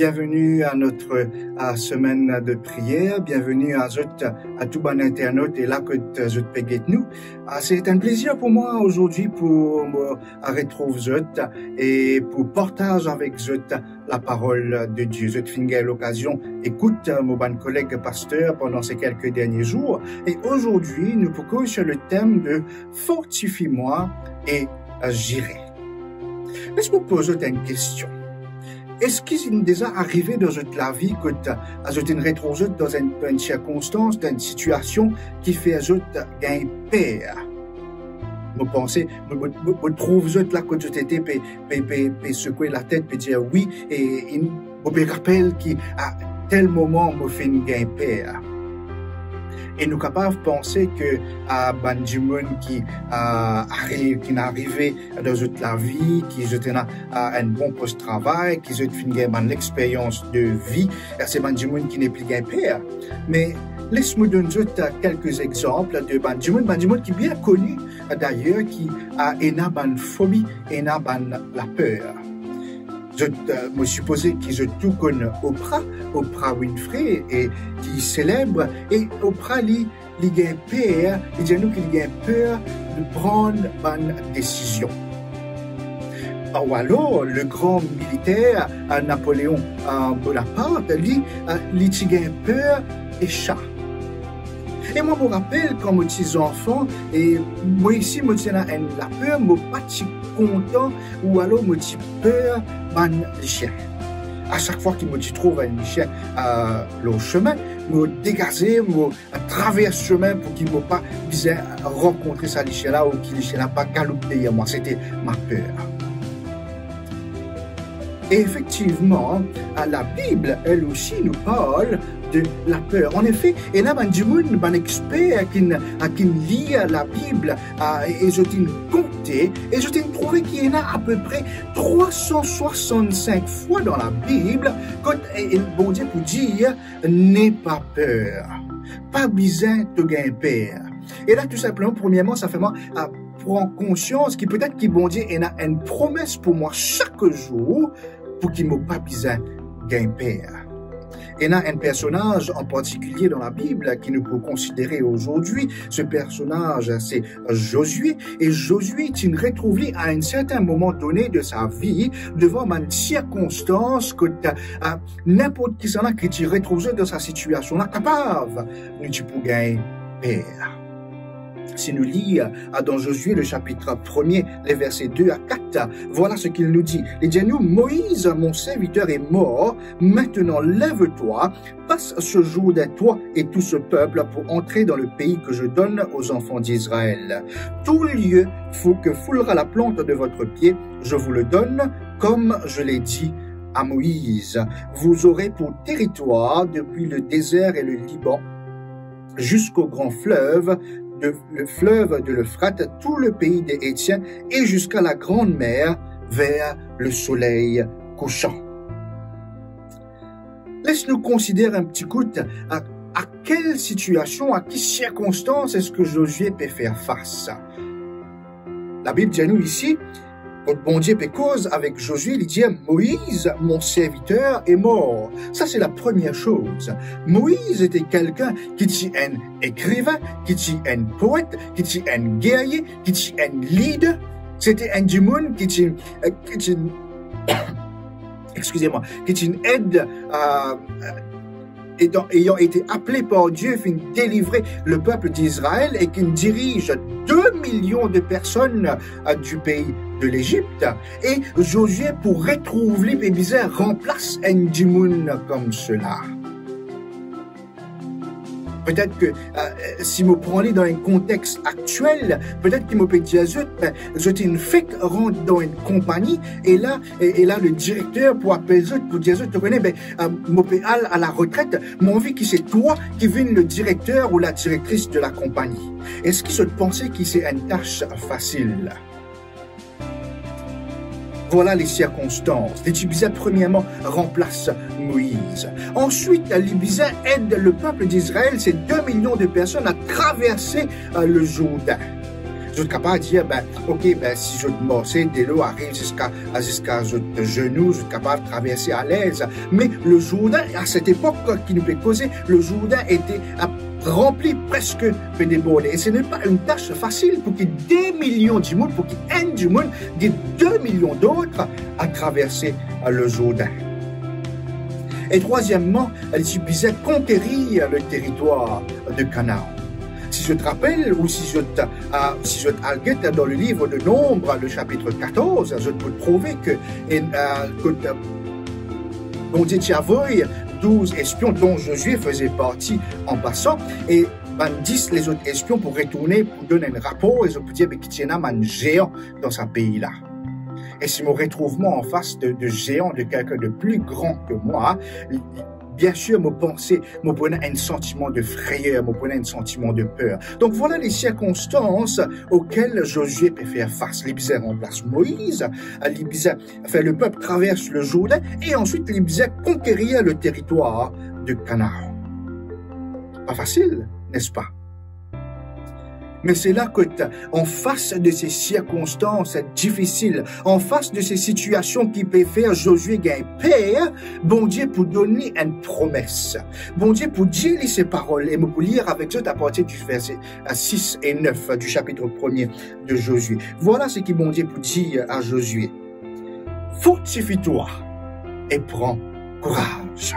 Bienvenue à notre semaine de prière. Bienvenue à tout bon internaute et là que je peux nous. C'est un plaisir pour moi aujourd'hui pour me retrouver et pour partager avec la parole de Dieu. Je finis l'occasion, écoute mon bon collègue pasteur pendant ces quelques derniers jours. Et aujourd'hui, nous poursuivons sur le thème de fortifie-moi et j'irai. Laisse-moi poser une question. Est-ce qu'il est déjà arrivé dans la vie que tu te retrouves dans une circonstance, dans une situation qui fait que tu gagnes peur? Je pense, je trouve là que tu t'étais secouer la tête et dire oui, et je me rappelle qu'à tel moment, je fais une gain peur. Et nous sommes capables de penser que des gens qui arrivent, qui arrivé dans la vie, qui ont un bon poste de travail, qui ont une expérience de vie, c'est des gens qui n'est plus gain peur. Mais laisse-moi donner quelques exemples de des gens qui sont bien connus d'ailleurs, qui ont une phobie et une la peur. Je me suppose qu'ils ont tout connu Oprah Winfrey, et qui célèbre, et Oprah li gagne peur, il dit nous qu'il gagne peur de prendre une décision. Ou alors, le grand militaire Napoléon Bonaparte, lui gagne peur et chat. Et moi, je me rappelle quand j'étais enfant, et moi ici, je tiens la peur, je ne suis pas content, ou alors je suis peur de chien. À chaque fois que je trouve un chien le chemin, je dégage, je traverse le chemin pour qu'il ne pas rencontrer ce chien-là ou qu'il ne pas galoper derrière moi. C'était ma peur. Et effectivement, la Bible, elle aussi, nous parle de la peur. En effet, il y a des experts qui lisent la Bible et je t'ai compté et je t'ai trouvé qu'il y en a à peu près 365 fois dans la Bible quand bon Dieu peut dire n'aie pas peur, pas besoin de gagner peur. Et là, tout simplement, premièrement, ça fait moi prendre conscience que peut-être que bon Dieu il a une promesse pour moi chaque jour pour qu'il ne m'ait pas besoin de gagner peur. Il y a un personnage en particulier dans la Bible qui nous peut considérer aujourd'hui. Ce personnage, c'est Josué. Et Josué, il retrouve à un certain moment donné de sa vie devant une circonstance que n'importe qui s'en a qui te retrouve dans sa situation là capable de pour gagner peur. Si nous lisons dans Josué le chapitre 1er, les versets 2 à 4, voilà ce qu'il nous dit. Il dit, nous, Moïse, mon serviteur, est mort. Maintenant, lève-toi, passe ce jour de toi et tout ce peuple pour entrer dans le pays que je donne aux enfants d'Israël. Tout lieu que foulera la plante de votre pied, je vous le donne, comme je l'ai dit à Moïse. Vous aurez pour territoire, depuis le désert et le Liban, jusqu'au grand fleuve, le fleuve de l'Euphrate, tout le pays des Hétiens et jusqu'à la grande mer vers le soleil couchant. Laisse-nous considérer un petit coup à quelle situation, à quelle circonstance est-ce que Josué peut faire face. La Bible dit à nous ici, quand bon Dieu peut cause avec Josué, il dit Moïse, mon serviteur, est mort. Ça, c'est la première chose. Moïse était quelqu'un qui était un écrivain, qui était un poète, qui était un guerrier, qui était un leader. C'était un démon qui était excusez-moi, qui était une aide ayant été appelé par Dieu, afin de délivrer le peuple d'Israël et qui dirige 2 millions de personnes du pays de l'Égypte. Et Josué, pour retrouver les bizarres, remplace un démon comme cela. Peut-être que si je prends dans un contexte actuel, peut-être qu'il me peut dire je une fake rentre dans une compagnie et là le directeur pour appeler pour dire tu connais mon péal à la retraite, mon envie que c'est toi qui viens le directeur ou la directrice de la compagnie. Est-ce qu'ils se pensaient que c'est une tâche facile? Voilà les circonstances. Les Tibétains, premièrement, remplacent Moïse. Ensuite, les Tibétains aident le peuple d'Israël, ces 2 millions de personnes, à traverser le Jourdain. Je suis capable de dire, ok, si je morce, de l'eau arrive jusqu'à votre genou, je suis capable de traverser à l'aise. Mais le Jourdain, à cette époque qui nous peut causer, le Jourdain était rempli presque de déborder. Et ce n'est pas une tâche facile pour qu'il y ait des millions de monde, pour qu'il y ait un du monde, des 2 millions d'autres à traverser le Jourdain. Et troisièmement, il suffisait conquérir le territoire de Canaan. Si je te rappelle, ou si je te dans le livre de Nombres, le chapitre 14, je peux trouver que bon Dieu t'y avoue 12 espions dont Josué faisait partie en passant, et 10 les autres espions pour retourner, pour donner un rapport, et je peux dire qu'il y a un géant dans ce pays-là. Et si je me retrouve moi en face de géants, de quelqu'un de plus grand que moi, bien sûr, me penser, me prenait un sentiment de frayeur, me prenait un sentiment de peur. Donc voilà les circonstances auxquelles Josué peut faire face. L'Ibizet remplace Moïse, l'Ibizet fait le peuple traverse le Jourdain, et ensuite l'Ibizet conquérir le territoire de Canaan. Pas facile, n'est-ce pas? Mais c'est là que, en face de ces circonstances difficiles, en face de ces situations qui peuvent faire Josué gagner paix, bon Dieu pour donner une promesse. Bon Dieu pour dire ces paroles, et pour lire avec eux à partir du verset 6 et 9 du chapitre 1er de Josué. Voilà ce que bon Dieu pour dire à Josué. Fortifie-toi et prends courage.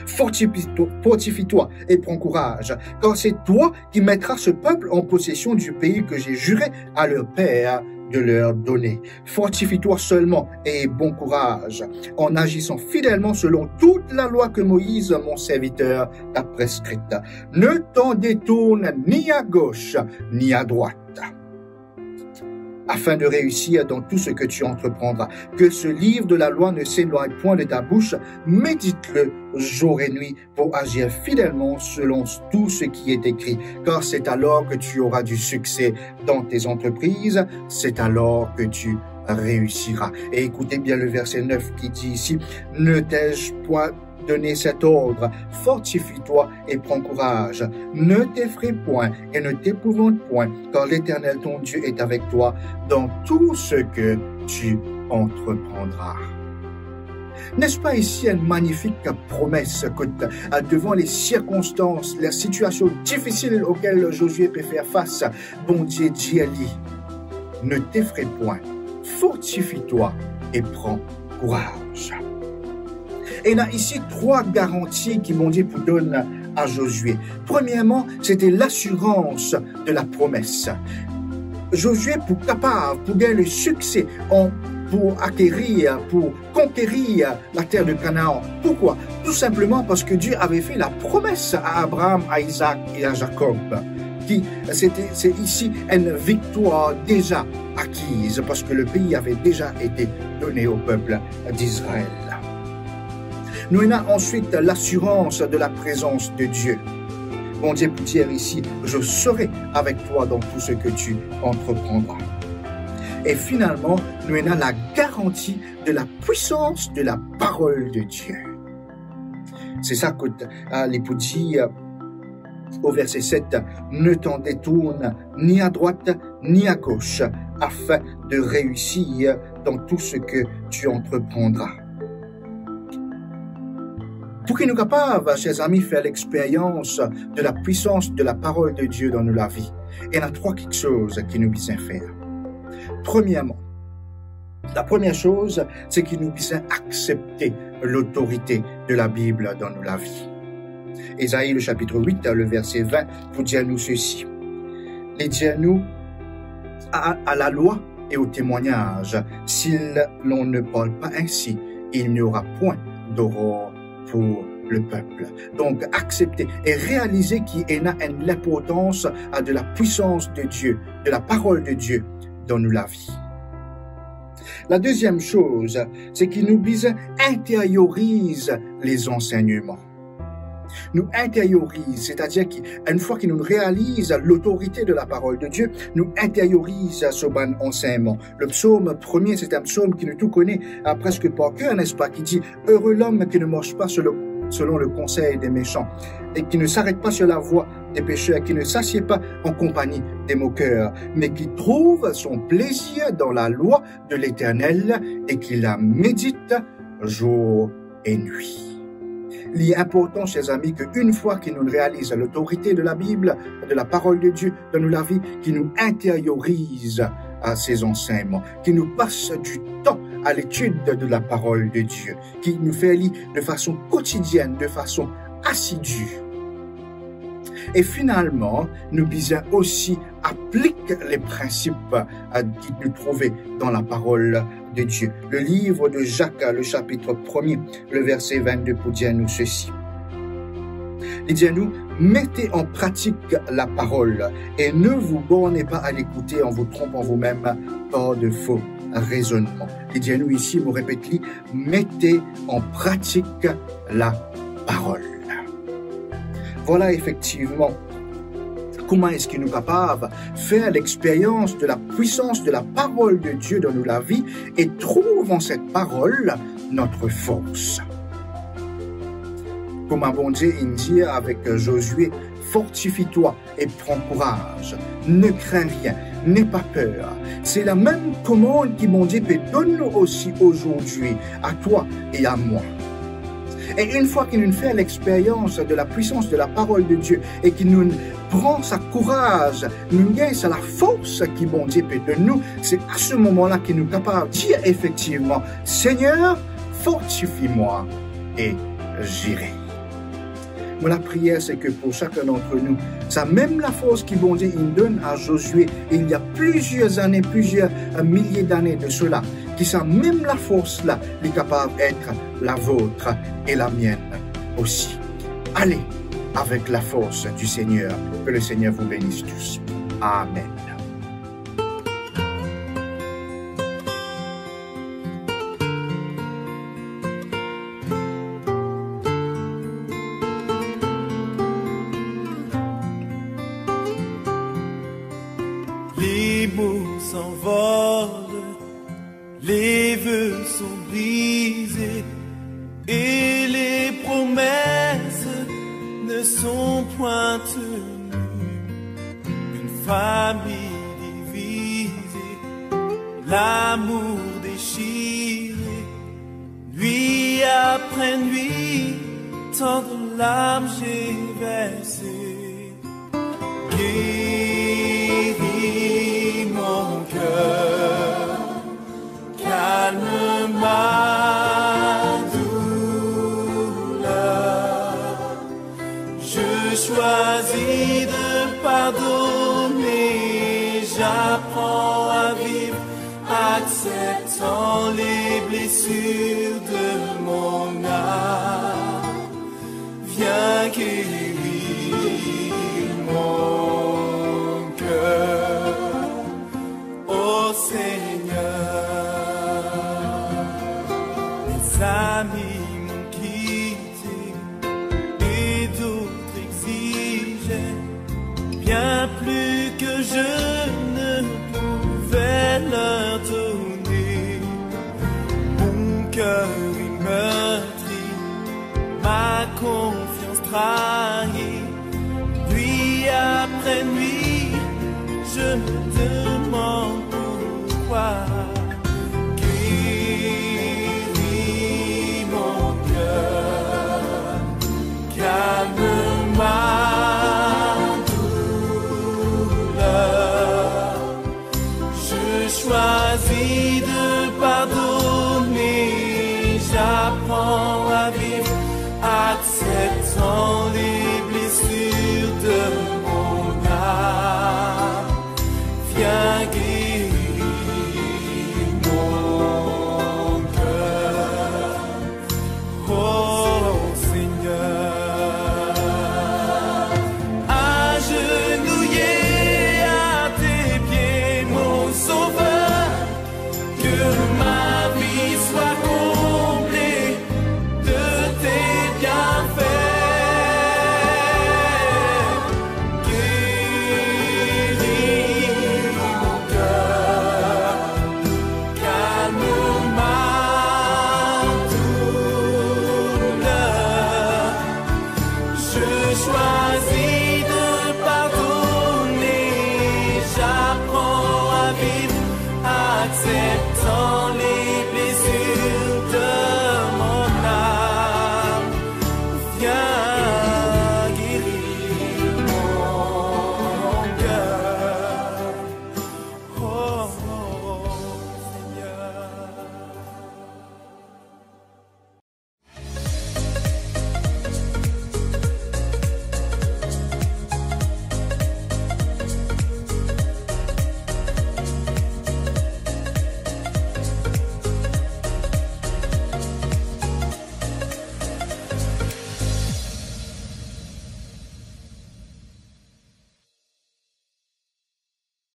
Fortifie-toi et prends courage, car c'est toi qui mettras ce peuple en possession du pays que j'ai juré à leur père de leur donner. Fortifie-toi seulement et aie bon courage, en agissant fidèlement selon toute la loi que Moïse, mon serviteur, t'a prescrite. Ne t'en détourne ni à gauche ni à droite, afin de réussir dans tout ce que tu entreprendras. Que ce livre de la loi ne s'éloigne point de ta bouche, médite-le jour et nuit pour agir fidèlement selon tout ce qui est écrit, car c'est alors que tu auras du succès dans tes entreprises, c'est alors que tu réussiras. Et écoutez bien le verset 9 qui dit ici, ne t'ai-je point donné cet ordre, fortifie-toi et prends courage. Ne t'effraie point et ne t'épouvante point, car l'Éternel ton Dieu est avec toi dans tout ce que tu entreprendras. N'est-ce pas ici une magnifique promesse que devant les circonstances, les situations difficiles auxquelles Josué peut faire face, bon Dieu dit à lui, ne t'effraie point, fortifie-toi et prends courage. Et là, ici, 3 garanties qui bon Dieu vous donne à Josué. Premièrement, c'était l'assurance de la promesse. Josué, pour capable, pour gagner le succès, pour acquérir, pour conquérir la terre de Canaan. Pourquoi? Tout simplement parce que Dieu avait fait la promesse à Abraham, à Isaac et à Jacob. C'est ici une victoire déjà acquise parce que le pays avait déjà été donné au peuple d'Israël. Nous avons ensuite l'assurance de la présence de Dieu. Bon Dieu peut dire ici, je serai avec toi dans tout ce que tu entreprendras. Et finalement, nous avons la garantie de la puissance de la parole de Dieu. C'est ça que l'Époux dit au verset 7, ne t'en détourne ni à droite ni à gauche, afin de réussir dans tout ce que tu entreprendras. Pour que nous soyons capables, chers amis, faire l'expérience de la puissance de la parole de Dieu dans la vie, il y a 3 choses qui nous besoin faire. Premièrement, la première chose, c'est qu'il nous besoin accepter l'autorité de la Bible dans la vie. Ésaïe, le chapitre 8, le verset 20, vous dit à nous ceci. Il dit à nous, à la loi et au témoignage, si l'on ne parle pas ainsi, il n'y aura point d'aurore pour le peuple. Donc, accepter et réaliser qu'il y a l'importance de la puissance de Dieu, de la parole de Dieu dans la vie. La deuxième chose, c'est qu'il nous intériorise les enseignements. Nous intériorise, c'est-à-dire qu'une fois qu'il nous réalise l'autorité de la parole de Dieu, nous intériorise ce bon enseignement. Le psaume 1er, c'est un psaume qui nous tout connaît presque par cœur, n'est-ce pas, qui dit « Heureux l'homme qui ne marche pas selon le conseil des méchants, et qui ne s'arrête pas sur la voie des pécheurs, qui ne s'assied pas en compagnie des moqueurs, mais qui trouve son plaisir dans la loi de l'Éternel et qui la médite jour et nuit. Il est important, chers amis, qu'une fois qu'il nous réalise l'autorité de la Bible, de la parole de Dieu dans nos vies, qu'il nous intériorise à ses enseignements, qu'il nous passe du temps à l'étude de la parole de Dieu, qu'il nous fait lire de façon quotidienne, de façon assidue. Et finalement, nous disons aussi applique les principes qui nous trouvent dans la parole de Dieu. Le livre de Jacques, le chapitre 1er, le verset 22 pour dire nous ceci. Il dit à nous, mettez en pratique la parole et ne vous bornez pas à l'écouter en vous trompant vous-même par de faux raisonnements. Il dit à nous ici, nous répétons, mettez en pratique la parole. Voilà effectivement comment est-ce qu'il nous est capable de faire l'expérience de la puissance de la parole de Dieu dans la vie et trouve en cette parole notre force. Comme un bon Dieu il dit avec Josué, fortifie-toi et prends courage, ne crains rien, n'aie pas peur. C'est la même commande qui mon Dieu peut donner aussi aujourd'hui à toi et à moi. Et une fois qu'il nous fait l'expérience de la puissance de la parole de Dieu et qu'il nous prend sa courage, nous gagne la force qui bon Dieu peut de nous, c'est à ce moment-là qu'il nous est capable de dire effectivement, Seigneur, fortifie-moi et j'irai. Mais la prière, c'est que pour chacun d'entre nous, ça même la force qui bon Dieu il donne à Josué il y a plusieurs années, plusieurs milliers d'années de cela, qui ça même la force là, est capable d'être la vôtre et la mienne aussi. Allez avec la force du Seigneur, que le Seigneur vous bénisse tous. Amen. Les mots s'envolent, les vœux sont brisés et les promesses ne sont point tenues. Une famille divisée, l'amour déchiré, nuit après nuit, tant de larmes j'ai versé. Guéris mon cœur, calme ma douleur. Je choisis de pardonner, j'apprends à vivre, acceptant les blessures de mon âme. Viens guérir mon cœur, ô Seigneur. Mes amis m'ont quitté et d'autres exigeaient bien plus que je ne pouvais leur donner. Mon cœur est meurtri, ma confiance trahie. Nuit après nuit, je me demande pourquoi. Guéris mon cœur, calme ma douleur. Je choisis de pardonner, j'apprends à vivre, acceptant les blessures de mon âme. Viens guérir